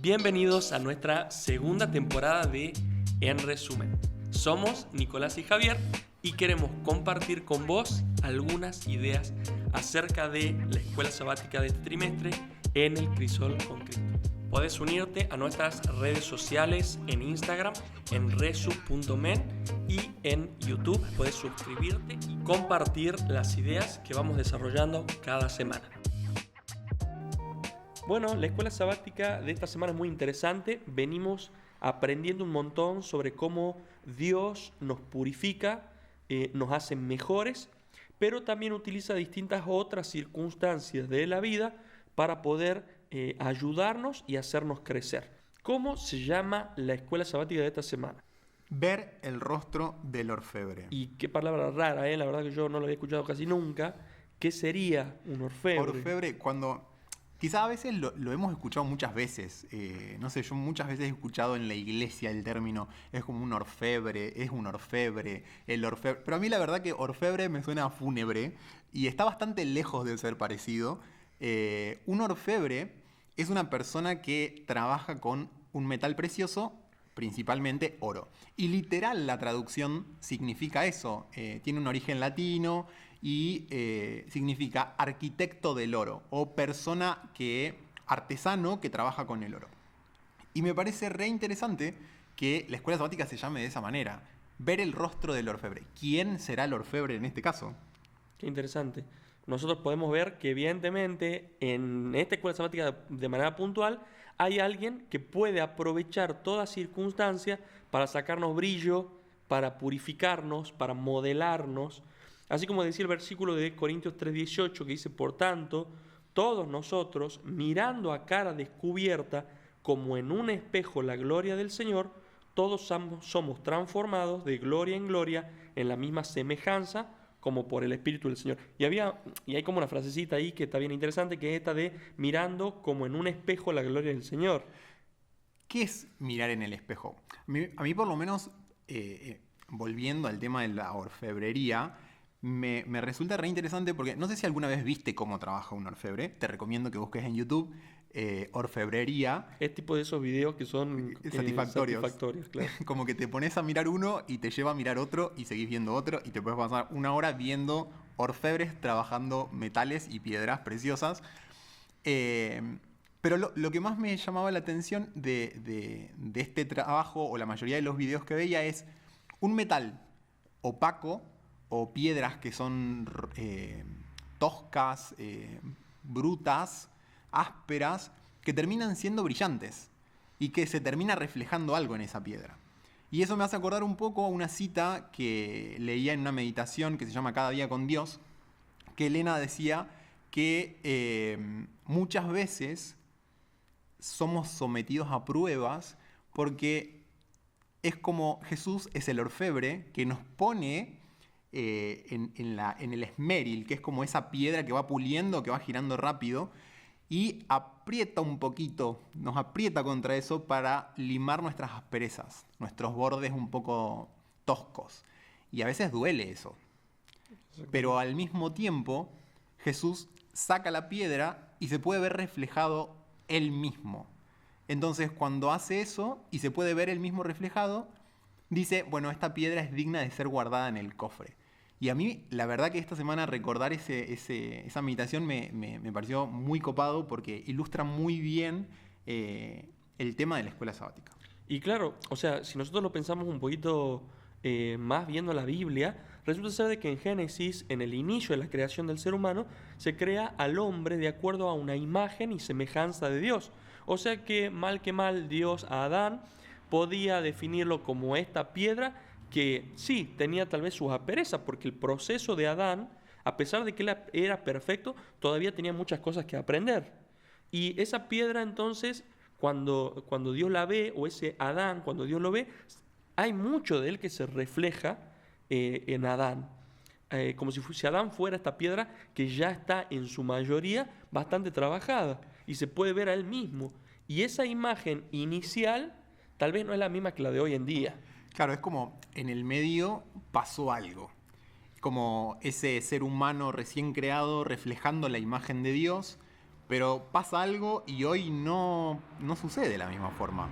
Bienvenidos a nuestra segunda temporada de En Resumen. Somos Nicolás y Javier y queremos compartir con vos algunas ideas acerca de la escuela sabática de este trimestre en el Crisol con Cristo. Podés unirte a nuestras redes sociales en Instagram, en resu.men, y en YouTube. Podés suscribirte y compartir las ideas que vamos desarrollando cada semana. Bueno, la escuela sabática de esta semana es muy interesante. Venimos aprendiendo un montón sobre cómo Dios nos purifica, nos hace mejores, pero también utiliza distintas otras circunstancias de la vida para poder ayudarnos y hacernos crecer. ¿Cómo se llama la escuela sabática de esta semana? Ver el rostro del orfebre. Y qué palabra rara, la verdad que yo no lo había escuchado casi nunca. ¿Qué sería un orfebre? Orfebre, quizá a veces lo hemos escuchado muchas veces. No sé, yo muchas veces he escuchado en la iglesia el término, es como un orfebre, es un orfebre, el orfebre. Pero a mí la verdad que orfebre me suena a fúnebre y está bastante lejos de ser parecido. Un orfebre es una persona que trabaja con un metal precioso, principalmente oro. Y literal la traducción significa eso. Tiene un origen latino y significa arquitecto del oro o artesano que trabaja con el oro. Y me parece re interesante que la escuela sabática se llame de esa manera. Ver el rostro del orfebre. ¿Quién será el orfebre en este caso? Qué interesante. Nosotros podemos ver que evidentemente en esta escuela sabática de manera puntual hay alguien que puede aprovechar toda circunstancia para sacarnos brillo, para purificarnos, para modelarnos. Así como decía el versículo de Corintios 3:18 que dice: por tanto, todos nosotros, mirando a cara descubierta, como en un espejo la gloria del Señor, todos somos transformados de gloria en gloria en la misma semejanza como por el Espíritu del Señor. Y hay como una frasecita ahí que está bien interesante, que es esta de mirando como en un espejo la gloria del Señor. ¿Qué es mirar en el espejo? A mí por lo menos, volviendo al tema de la orfebrería, me resulta re interesante porque no sé si alguna vez viste cómo trabaja un orfebre. Te recomiendo que busques en YouTube orfebrería. Es tipo de esos videos que son satisfactorios, claro. Como que te pones a mirar uno y te lleva a mirar otro y seguís viendo otro y te puedes pasar una hora viendo orfebres trabajando metales y piedras preciosas. Pero lo que más me llamaba la atención de este trabajo, o la mayoría de los videos que veía, es un metal opaco o piedras que son toscas, brutas, ásperas, que terminan siendo brillantes y que se termina reflejando algo en esa piedra. Y eso me hace acordar un poco a una cita que leía en una meditación que se llama Cada día con Dios, que Elena decía que muchas veces somos sometidos a pruebas porque es como Jesús es el orfebre que nos pone en el esmeril, que es como esa piedra que va puliendo, que va girando rápido, y aprieta un poquito, nos aprieta contra eso para limar nuestras asperezas, nuestros bordes un poco toscos. Y a veces duele eso. Pero al mismo tiempo, Jesús saca la piedra y se puede ver reflejado él mismo. Entonces, cuando hace eso y se puede ver él mismo reflejado, dice, bueno, esta piedra es digna de ser guardada en el cofre. Y a mí, la verdad que esta semana recordar esa meditación me pareció muy copado porque ilustra muy bien el tema de la escuela sabática. Y claro, o sea, si nosotros lo pensamos un poquito más viendo la Biblia, resulta ser de que en Génesis, en el inicio de la creación del ser humano, se crea al hombre de acuerdo a una imagen y semejanza de Dios. O sea que mal Dios a Adán podía definirlo como esta piedra que sí, tenía tal vez sus asperezas, porque el proceso de Adán, a pesar de que él era perfecto, todavía tenía muchas cosas que aprender. Y esa piedra entonces, cuando Dios la ve, o ese Adán, cuando Dios lo ve, hay mucho de él que se refleja en Adán. Como si Adán fuera esta piedra que ya está en su mayoría bastante trabajada y se puede ver a él mismo. Y esa imagen inicial tal vez no es la misma que la de hoy en día. Claro, es como en el medio pasó algo. Como ese ser humano recién creado reflejando la imagen de Dios pero pasa algo y hoy no sucede de la misma forma.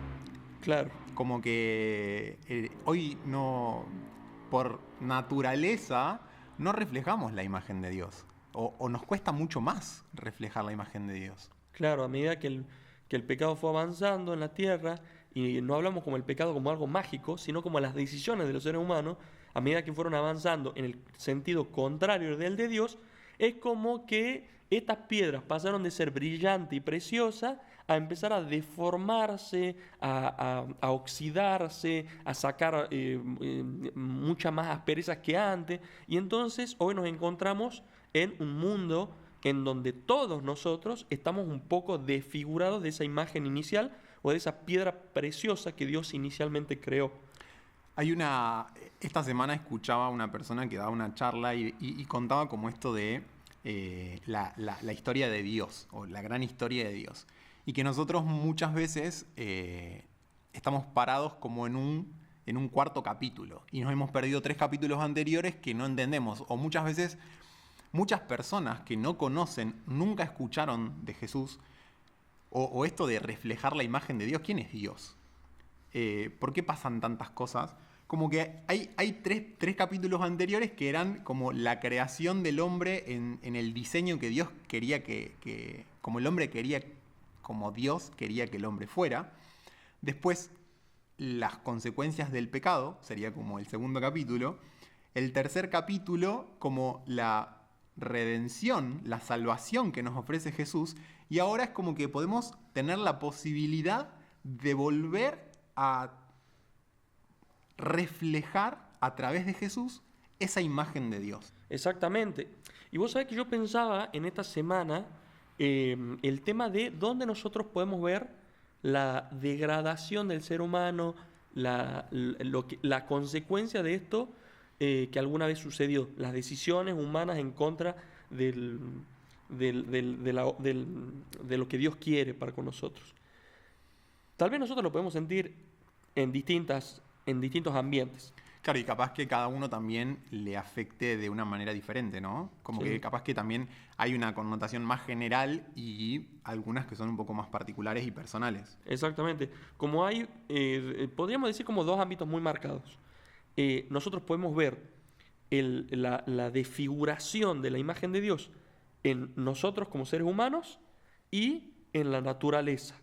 Claro. Como que hoy no, por naturaleza, no reflejamos la imagen de Dios. O nos cuesta mucho más reflejar la imagen de Dios. Claro, a medida que el pecado fue avanzando en la tierra, y no hablamos como el pecado como algo mágico, sino como las decisiones de los seres humanos, a medida que fueron avanzando en el sentido contrario del de Dios, es como que estas piedras pasaron de ser brillantes y preciosas a empezar a deformarse, a oxidarse, a sacar muchas más asperezas que antes. Y entonces hoy nos encontramos en un mundo en donde todos nosotros estamos un poco desfigurados de esa imagen inicial o de esa piedra preciosa que Dios inicialmente creó. Esta semana escuchaba a una persona que daba una charla y contaba como esto de la historia de Dios, o la gran historia de Dios. Y que nosotros muchas veces estamos parados como en un cuarto capítulo y nos hemos perdido 3 capítulos anteriores que no entendemos, o muchas veces muchas personas que no conocen, nunca escucharon de Jesús, o esto de reflejar la imagen de Dios. ¿Quién es Dios? ¿Por qué pasan tantas cosas? Como que hay tres capítulos anteriores que eran como la creación del hombre en el diseño que Dios quería como el hombre quería, como Dios quería que el hombre fuera. Después, las consecuencias del pecado, sería como el segundo capítulo. El tercer capítulo, como la redención, la salvación que nos ofrece Jesús. Y ahora es como que podemos tener la posibilidad de volver a reflejar a través de Jesús esa imagen de Dios. Exactamente. Y vos sabés que yo pensaba en esta semana el tema de dónde nosotros podemos ver la degradación del ser humano, la consecuencia de esto que alguna vez sucedió, las decisiones humanas en contra de lo que Dios quiere para con nosotros. Tal vez nosotros lo podemos sentir en distintos ambientes. Claro, y capaz que cada uno también le afecte de una manera diferente, ¿no? Como Sí. que capaz que también hay una connotación más general y algunas que son un poco más particulares y personales. Exactamente. Como hay, podríamos decir como 2 ámbitos muy marcados. Nosotros podemos ver la desfiguración de la imagen de Dios en nosotros como seres humanos y en la naturaleza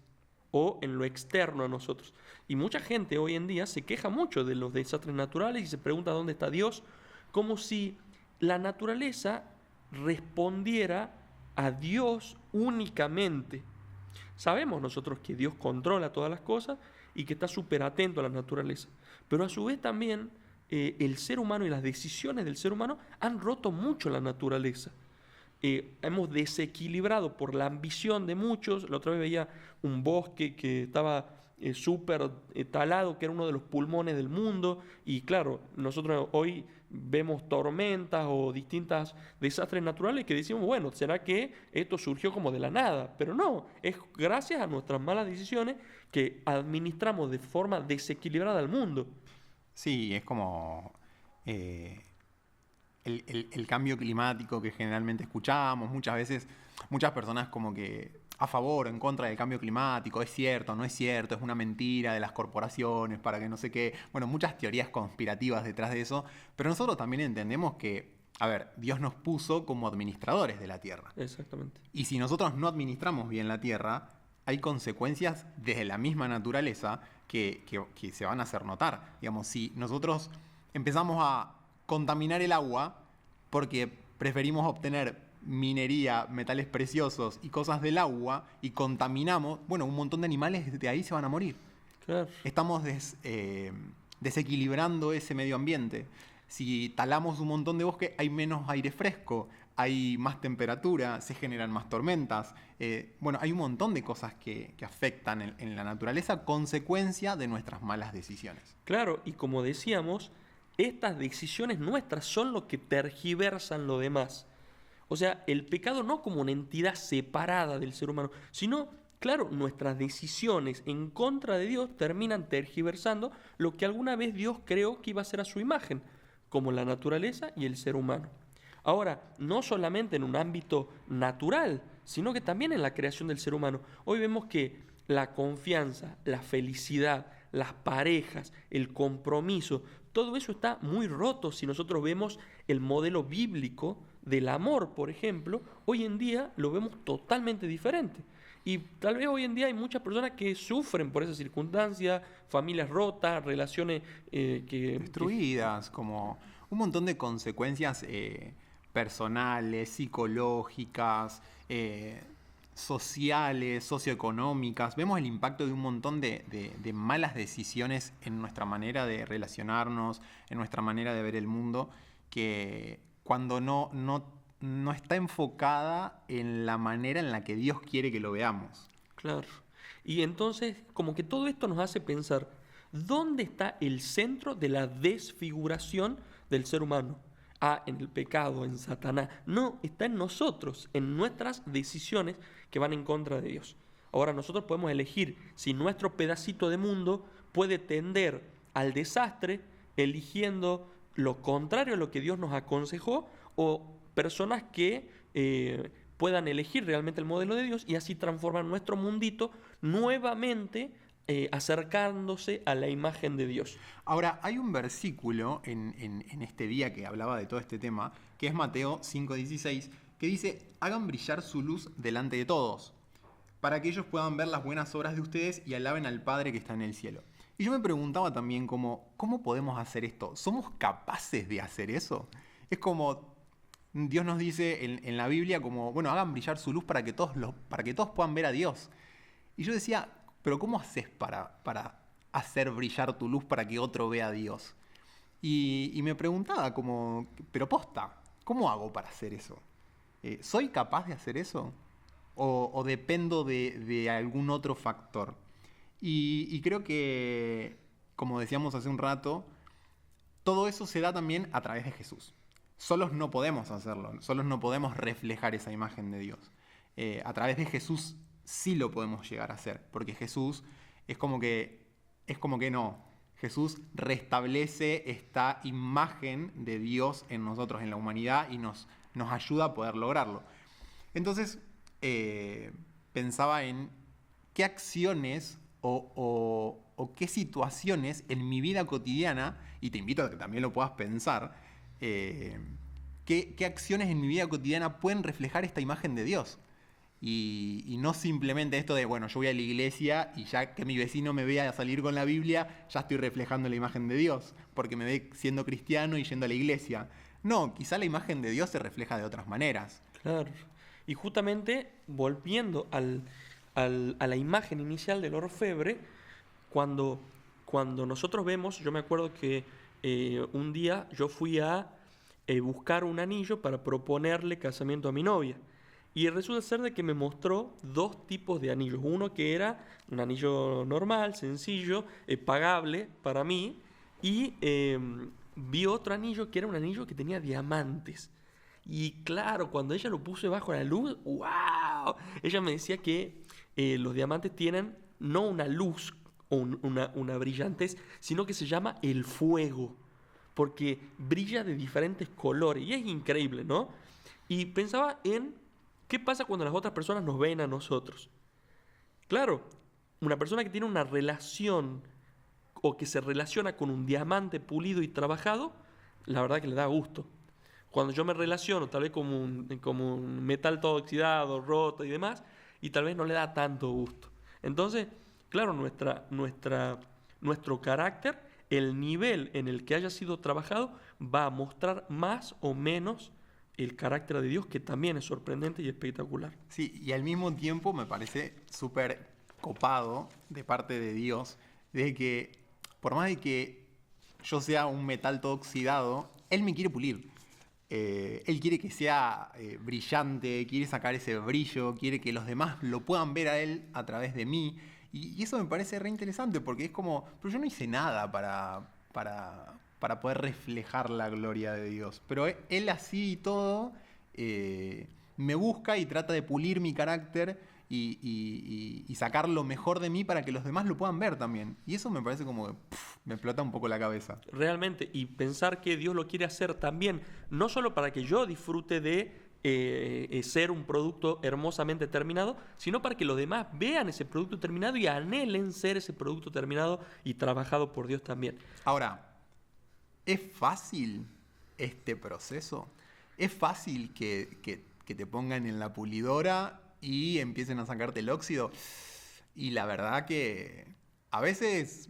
o en lo externo a nosotros. Y mucha gente hoy en día se queja mucho de los desastres naturales y se pregunta dónde está Dios, como si la naturaleza respondiera a Dios únicamente. Sabemos nosotros que Dios controla todas las cosas y que está súper atento a la naturaleza, pero a su vez también el ser humano y las decisiones del ser humano han roto mucho la naturaleza. Hemos desequilibrado por la ambición de muchos. La otra vez veía un bosque que estaba súper talado, que era uno de los pulmones del mundo, y claro, nosotros hoy vemos tormentas o distintos desastres naturales que decimos, bueno, ¿será que esto surgió como de la nada? Pero no, es gracias a nuestras malas decisiones que administramos de forma desequilibrada el mundo. Sí, es como el cambio climático que generalmente escuchamos. Muchas veces, muchas personas como que a favor o en contra del cambio climático, es cierto, no es cierto, es una mentira de las corporaciones para que no sé qué. Bueno, muchas teorías conspirativas detrás de eso, pero nosotros también entendemos que, a ver, Dios nos puso como administradores de la tierra. Exactamente. Y si nosotros no administramos bien la tierra, hay consecuencias desde la misma naturaleza que se van a hacer notar. Digamos, si nosotros empezamos a contaminar el agua porque preferimos obtener minería, metales preciosos y cosas del agua y contaminamos, bueno, un montón de animales de ahí se van a morir. Claro. Estamos desequilibrando ese medio ambiente. Si talamos un montón de bosque, hay menos aire fresco, hay más temperatura, se generan más tormentas. Bueno, hay un montón de cosas que afectan en la naturaleza, consecuencia de nuestras malas decisiones. Claro, y como decíamos, estas decisiones nuestras son lo que tergiversan lo demás. O sea, el pecado no como una entidad separada del ser humano, sino, claro, nuestras decisiones en contra de Dios terminan tergiversando lo que alguna vez Dios creó que iba a ser a su imagen, como la naturaleza y el ser humano. Ahora, no solamente en un ámbito natural, sino que también en la creación del ser humano. Hoy vemos que la confianza, la felicidad, las parejas, el compromiso, todo eso está muy roto si nosotros vemos el modelo bíblico del amor, por ejemplo. Hoy en día lo vemos totalmente diferente. Y tal vez hoy en día hay muchas personas que sufren por esa circunstancia, familias rotas, relaciones destruidas, como un montón de consecuencias personales, psicológicas, sociales, socioeconómicas. Vemos el impacto de un montón de malas decisiones en nuestra manera de relacionarnos, en nuestra manera de ver el mundo, que cuando no está enfocada en la manera en la que Dios quiere que lo veamos. Claro. Y entonces, como que todo esto nos hace pensar, ¿dónde está el centro de la desfiguración del ser humano? Ah, en el pecado, en Satanás. No, está en nosotros, en nuestras decisiones que van en contra de Dios. Ahora nosotros podemos elegir si nuestro pedacito de mundo puede tender al desastre, eligiendo lo contrario a lo que Dios nos aconsejó, o personas que puedan elegir realmente el modelo de Dios y así transformar nuestro mundito nuevamente acercándose a la imagen de Dios. Ahora, hay un versículo en este día que hablaba de todo este tema, que es Mateo 5:16, que dice: hagan brillar su luz delante de todos, para que ellos puedan ver las buenas obras de ustedes y alaben al Padre que está en el cielo. Y yo me preguntaba también ¿cómo podemos hacer esto? ¿Somos capaces de hacer eso? Es como Dios nos dice en la Biblia como, bueno, hagan brillar su luz para que todos puedan ver a Dios. Y yo decía, pero ¿cómo haces para hacer brillar tu luz para que otro vea a Dios? Y me preguntaba como, pero posta, ¿cómo hago para hacer eso? ¿Soy capaz de hacer eso? ¿O dependo de algún otro factor? Y creo que, como decíamos hace un rato, todo eso se da también a través de Jesús. Solos no podemos hacerlo, solos no podemos reflejar esa imagen de Dios. A través de Jesús sí lo podemos llegar a hacer, porque Jesús es como que no. Jesús restablece esta imagen de Dios en nosotros, en la humanidad, y nos ayuda a poder lograrlo. Entonces, pensaba en qué acciones o qué situaciones en mi vida cotidiana, y te invito a que también lo puedas pensar, qué acciones en mi vida cotidiana pueden reflejar esta imagen de Dios. Y no simplemente esto de, bueno, yo voy a la iglesia y ya que mi vecino me vea salir con la Biblia, ya estoy reflejando la imagen de Dios, porque me ve siendo cristiano y yendo a la iglesia. No, quizá la imagen de Dios se refleja de otras maneras. Claro. Y justamente, volviendo a la imagen inicial del orfebre, cuando nosotros vemos, yo me acuerdo que un día yo fui a buscar un anillo para proponerle casamiento a mi novia. Y resulta ser de que me mostró dos tipos de anillos. Uno que era un anillo normal, sencillo, pagable para mí. Y vi otro anillo que era un anillo que tenía diamantes. Y claro, cuando ella lo puso bajo la luz, ¡wow! Ella me decía que los diamantes tienen no una luz o una brillantez, sino que se llama el fuego. Porque brilla de diferentes colores. Y es increíble, ¿no? Y pensaba en ¿qué pasa cuando las otras personas nos ven a nosotros? Claro, una persona que tiene una relación o que se relaciona con un diamante pulido y trabajado, la verdad que le da gusto. Cuando yo me relaciono tal vez como un metal todo oxidado, roto y demás, y tal vez no le da tanto gusto. Entonces, claro, nuestro carácter, el nivel en el que haya sido trabajado, va a mostrar más o menos el carácter de Dios, que también es sorprendente y espectacular. Sí, y al mismo tiempo me parece súper copado de parte de Dios, de que por más de que yo sea un metal todo oxidado, Él me quiere pulir. Él quiere que sea brillante, quiere sacar ese brillo, quiere que los demás lo puedan ver a Él a través de mí. Y eso me parece re interesante, porque es como, pero yo no hice nada para poder reflejar la gloria de Dios. Pero Él así y todo me busca y trata de pulir mi carácter y sacar lo mejor de mí para que los demás lo puedan ver también. Y eso me parece como que me explota un poco la cabeza. Realmente, y pensar que Dios lo quiere hacer también, no solo para que yo disfrute de ser un producto hermosamente terminado, sino para que los demás vean ese producto terminado y anhelen ser ese producto terminado y trabajado por Dios también. Ahora, ¿es fácil este proceso? ¿Es fácil que te pongan en la pulidora y empiecen a sacarte el óxido? Y la verdad que a veces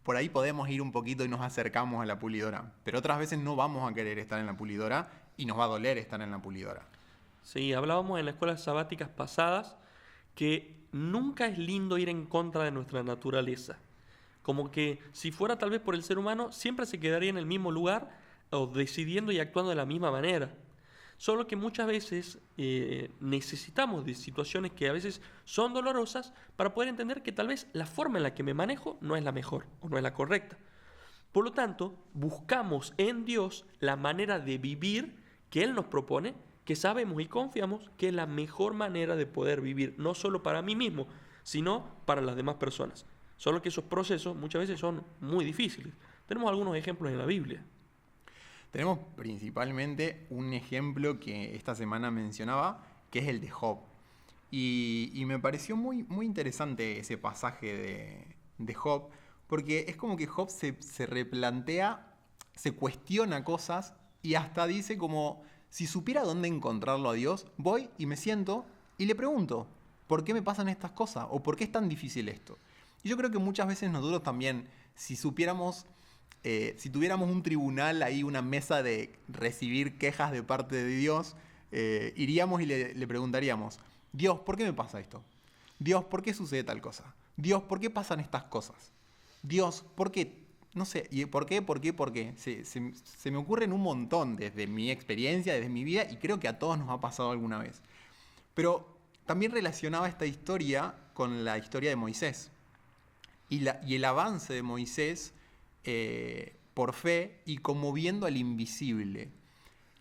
por ahí podemos ir un poquito y nos acercamos a la pulidora, pero otras veces no vamos a querer estar en la pulidora y nos va a doler estar en la pulidora. Sí, hablábamos en las escuelas sabáticas pasadas que nunca es lindo ir en contra de nuestra naturaleza. Como que si fuera tal vez por el ser humano, siempre se quedaría en el mismo lugar o decidiendo y actuando de la misma manera. Solo que muchas veces necesitamos de situaciones que a veces son dolorosas para poder entender que tal vez la forma en la que me manejo no es la mejor o no es la correcta. Por lo tanto, buscamos en Dios la manera de vivir que Él nos propone, que sabemos y confiamos que es la mejor manera de poder vivir, no solo para mí mismo, sino para las demás personas. Solo que esos procesos muchas veces son muy difíciles. Tenemos algunos ejemplos en la Biblia. Tenemos principalmente un ejemplo que esta semana mencionaba, que es el de Job. Y me pareció muy, muy interesante ese pasaje de Job, porque es como que Job se replantea, se cuestiona cosas y hasta dice como, si supiera dónde encontrarlo a Dios, voy y me siento y le pregunto, ¿por qué me pasan estas cosas? ¿O por qué es tan difícil esto? Y yo creo que muchas veces nosotros también, si supiéramos... si tuviéramos un tribunal ahí, una mesa de recibir quejas de parte de Dios, iríamos y le preguntaríamos, Dios, ¿por qué me pasa esto? Dios, ¿por qué sucede tal cosa? Dios, ¿por qué pasan estas cosas? Dios, ¿por qué? No sé, ¿y por qué? ¿Por qué? ¿Por qué? Se me ocurren un montón desde mi experiencia, desde mi vida, y creo que a todos nos ha pasado alguna vez. Pero también relacionaba esta historia con la historia de Moisés. Y el avance de Moisés... por fe y como viendo al invisible.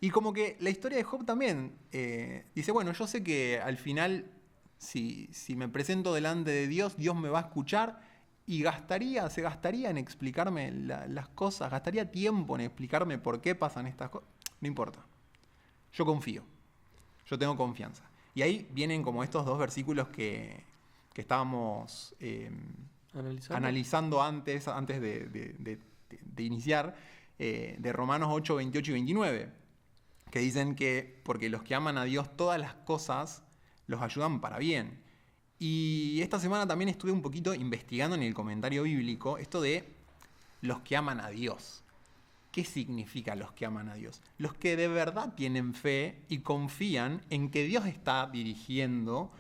Y como que la historia de Job también dice, bueno, yo sé que al final, si me presento delante de Dios, Dios me va a escuchar y se gastaría en explicarme las cosas, gastaría tiempo en explicarme por qué pasan estas cosas. No importa. Yo confío. Yo tengo confianza. Y ahí vienen como estos dos versículos que estábamos... analizando antes de iniciar, de Romanos 8, 28 y 29, que dicen que porque los que aman a Dios todas las cosas los ayudan para bien. Y esta semana también estuve un poquito investigando en el comentario bíblico esto de los que aman a Dios. ¿Qué significa los que aman a Dios? Los que de verdad tienen fe y confían en que Dios está dirigiendo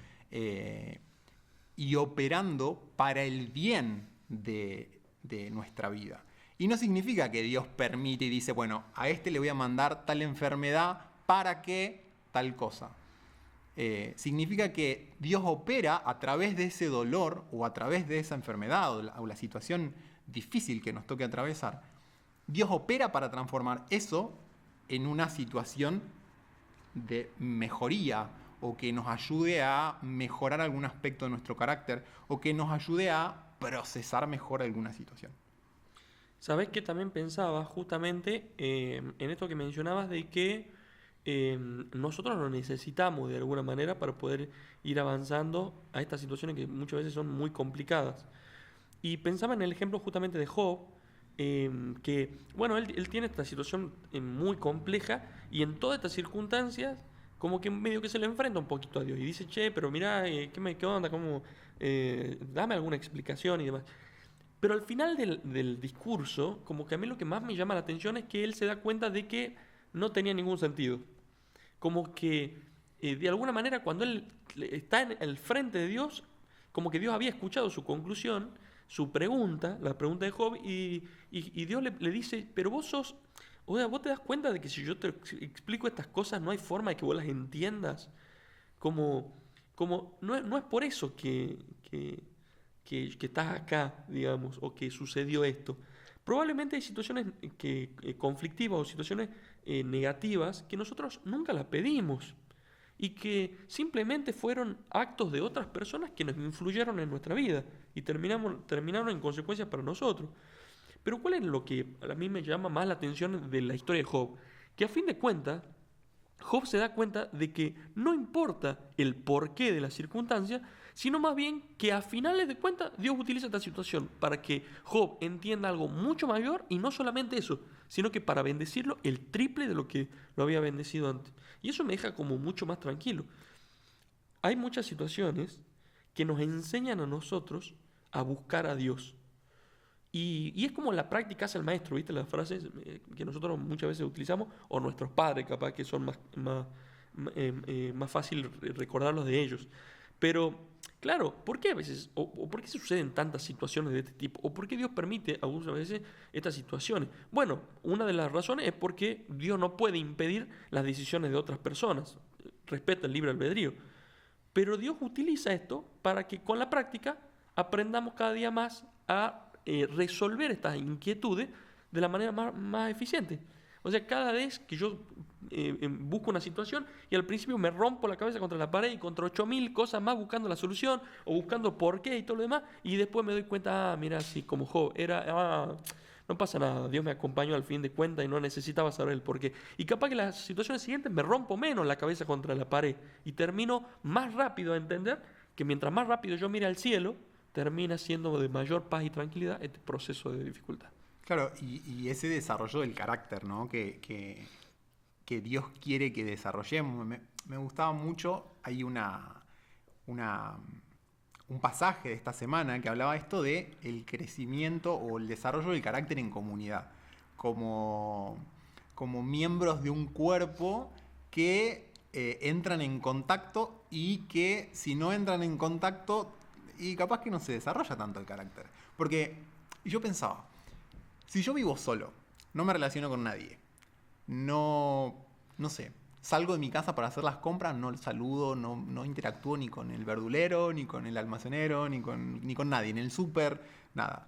y operando para el bien de nuestra vida. Y no significa que Dios permite y dice, bueno, a este le voy a mandar tal enfermedad para que tal cosa. Significa que Dios opera a través de ese dolor o a través de esa enfermedad o la situación difícil que nos toque atravesar. Dios opera para transformar eso en una situación de mejoría, o que nos ayude a mejorar algún aspecto de nuestro carácter, o que nos ayude a procesar mejor alguna situación. ¿Sabés que también pensaba justamente en esto que mencionabas de que nosotros lo necesitamos de alguna manera para poder ir avanzando a estas situaciones que muchas veces son muy complicadas? Y pensaba en el ejemplo justamente de Job, que, bueno, él tiene esta situación muy compleja y en todas estas circunstancias como que medio que se le enfrenta un poquito a Dios y dice, che, pero mirá, ¿qué onda? ¿Cómo, dame alguna explicación y demás? Pero al final del discurso, como que a mí lo que más me llama la atención es que él se da cuenta de que no tenía ningún sentido. Como que, de alguna manera, cuando él está en el frente de Dios, como que Dios había escuchado su conclusión, su pregunta, la pregunta de Job, y Dios le dice, pero vos sos... O sea, ¿vos te das cuenta de que si yo te explico estas cosas no hay forma de que vos las entiendas? Como no es por eso que estás acá, digamos, o que sucedió esto. Probablemente hay situaciones conflictivas o situaciones negativas que nosotros nunca las pedimos y que simplemente fueron actos de otras personas que nos influyeron en nuestra vida y terminaron en consecuencias para nosotros. Pero ¿cuál es lo que a mí me llama más la atención de la historia de Job? Que a fin de cuentas, Job se da cuenta de que no importa el porqué de la circunstancia, sino más bien que a finales de cuentas Dios utiliza esta situación para que Job entienda algo mucho mayor y no solamente eso, sino que para bendecirlo el triple de lo que lo había bendecido antes. Y eso me deja como mucho más tranquilo. Hay muchas situaciones que nos enseñan a nosotros a buscar a Dios. Y es como la práctica hace el maestro, ¿viste? Las frases que nosotros muchas veces utilizamos, o nuestros padres capaz que son más fácil recordarlos de ellos. Pero, claro, ¿por qué a veces, o por qué suceden tantas situaciones de este tipo? ¿O por qué Dios permite algunas veces estas situaciones? Bueno, una de las razones es porque Dios no puede impedir las decisiones de otras personas. Respeta el libre albedrío. Pero Dios utiliza esto para que con la práctica aprendamos cada día más a resolver estas inquietudes de la manera más eficiente. O sea, cada vez que yo busco una situación y al principio me rompo la cabeza contra la pared y contra 8000 cosas más buscando la solución o buscando por qué y todo lo demás, y después me doy cuenta, mira, sí, como Job, no pasa nada, Dios me acompañó al fin de cuentas y no necesitaba saber el por qué. Y capaz que las situaciones siguientes me rompo menos la cabeza contra la pared y termino más rápido a entender que mientras más rápido yo mire al cielo, termina siendo de mayor paz y tranquilidad este proceso de dificultad. Claro, y ese desarrollo del carácter, ¿no? Que Dios quiere que desarrollemos. Me gustaba mucho, hay un pasaje de esta semana que hablaba esto de el crecimiento o el desarrollo del carácter en comunidad, como miembros de un cuerpo que entran en contacto y que si no entran en contacto, y capaz que no se desarrolla tanto el carácter. Porque yo pensaba, si yo vivo solo, no me relaciono con nadie, no sé, salgo de mi casa para hacer las compras, no saludo, no interactúo ni con el verdulero, ni con el almacenero, ni con nadie, en el súper, nada.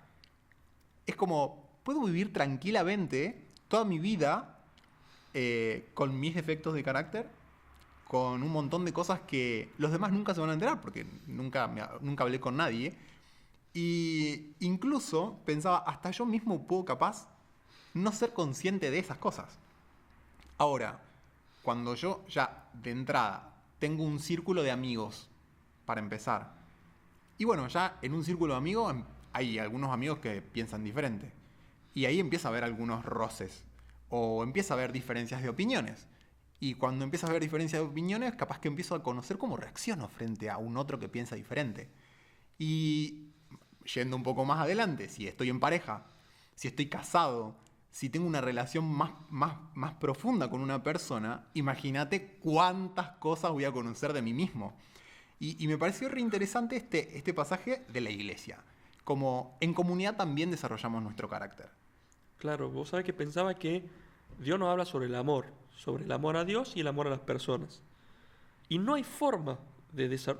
Es como, puedo vivir tranquilamente toda mi vida con mis defectos de carácter, con un montón de cosas que los demás nunca se van a enterar, porque nunca hablé con nadie. Y incluso pensaba, hasta yo mismo puedo capaz no ser consciente de esas cosas. Ahora, cuando yo ya de entrada tengo un círculo de amigos, para empezar, y bueno, ya en un círculo de amigos hay algunos amigos que piensan diferente, y ahí empieza a haber algunos roces, o empieza a haber diferencias de opiniones. Y cuando empieza a haber diferencias de opiniones, capaz que empiezo a conocer cómo reacciono frente a un otro que piensa diferente. Y yendo un poco más adelante, si estoy en pareja, si estoy casado, si tengo una relación más profunda con una persona, imagínate cuántas cosas voy a conocer de mí mismo. Y me pareció reinteresante este pasaje de la iglesia. Como en comunidad también desarrollamos nuestro carácter. Claro, vos sabés que pensaba que Dios nos habla sobre el amor a Dios y el amor a las personas. Y no hay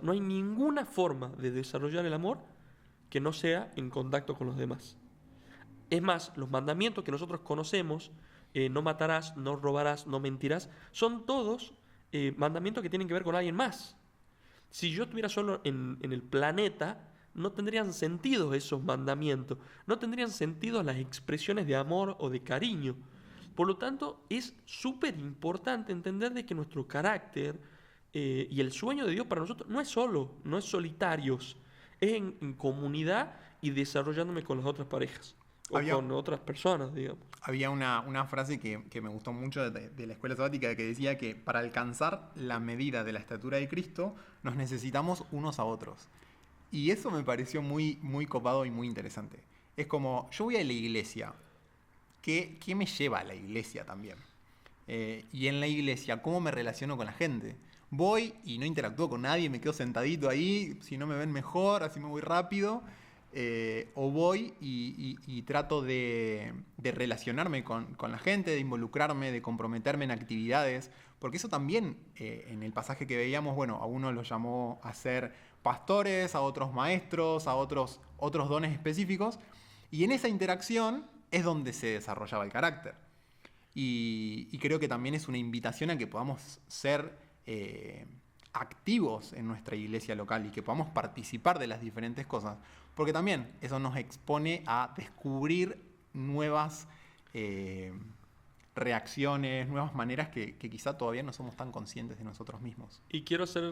no hay ninguna forma de desarrollar el amor que no sea en contacto con los demás. Es más, los mandamientos que nosotros conocemos, no matarás, no robarás, no mentirás, son todos mandamientos que tienen que ver con alguien más. Si yo estuviera solo en el planeta, no tendrían sentido esos mandamientos, no tendrían sentido las expresiones de amor o de cariño. Por lo tanto, es súper importante entender de que nuestro carácter y el sueño de Dios para nosotros no es solo, no es solitarios, es en comunidad y desarrollándome con las otras parejas o con otras personas, digamos. Había una frase que me gustó mucho de la escuela sabática que decía que para alcanzar la medida de la estatura de Cristo nos necesitamos unos a otros. Y eso me pareció muy, muy copado y muy interesante. Es como, yo voy a la iglesia. ¿Qué me lleva a la iglesia también? Y en la iglesia, ¿cómo me relaciono con la gente? Voy y no interactúo con nadie, me quedo sentadito ahí, si no me ven mejor, así me voy rápido. O voy y trato de relacionarme con la gente, de involucrarme, de comprometerme en actividades, porque eso también, en el pasaje que veíamos, bueno, a uno los llamó a ser pastores, a otros maestros, a otros dones específicos, y en esa interacción es donde se desarrollaba el carácter. Y creo que también es una invitación a que podamos ser activos en nuestra iglesia local y que podamos participar de las diferentes cosas, porque también eso nos expone a descubrir nuevas reacciones, nuevas maneras que quizá todavía no somos tan conscientes de nosotros mismos. Y quiero hacer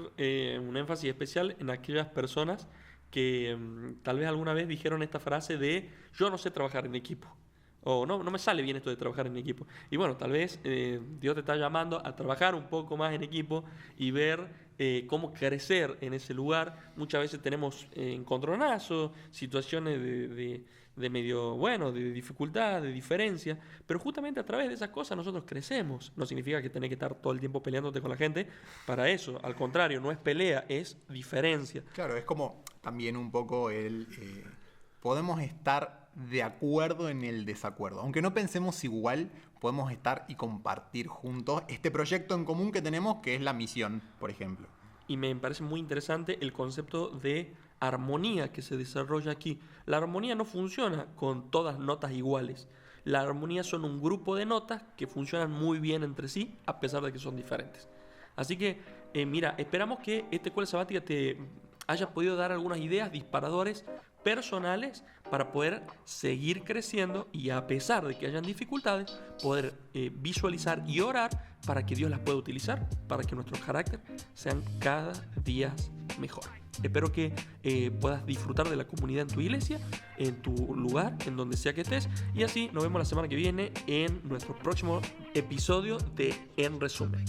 un énfasis especial en aquellas personas que tal vez alguna vez dijeron esta frase de yo no sé trabajar en equipo. O no me sale bien esto de trabajar en equipo. Y bueno, tal vez Dios te está llamando a trabajar un poco más en equipo y ver cómo crecer en ese lugar. Muchas veces tenemos encontronazos, situaciones de medio, bueno, de dificultad, de diferencia, pero justamente a través de esas cosas nosotros crecemos. No significa que tenés que estar todo el tiempo peleándote con la gente para eso. Al contrario, no es pelea, es diferencia. Claro, es como también un poco podemos estar de acuerdo en el desacuerdo. Aunque no pensemos igual, podemos estar y compartir juntos este proyecto en común que tenemos, que es la misión, por ejemplo. Y me parece muy interesante el concepto de armonía que se desarrolla aquí. La armonía no funciona con todas notas iguales. La armonía son un grupo de notas que funcionan muy bien entre sí, a pesar de que son diferentes. Así que, mira, esperamos que esta escuela sabática te haya podido dar algunas ideas, disparadores personales para poder seguir creciendo y, a pesar de que hayan dificultades, poder visualizar y orar para que Dios las pueda utilizar, para que nuestros caracteres sean cada día mejor. Espero que puedas disfrutar de la comunidad en tu iglesia, en tu lugar, en donde sea que estés, y así nos vemos la semana que viene en nuestro próximo episodio de En Resumen.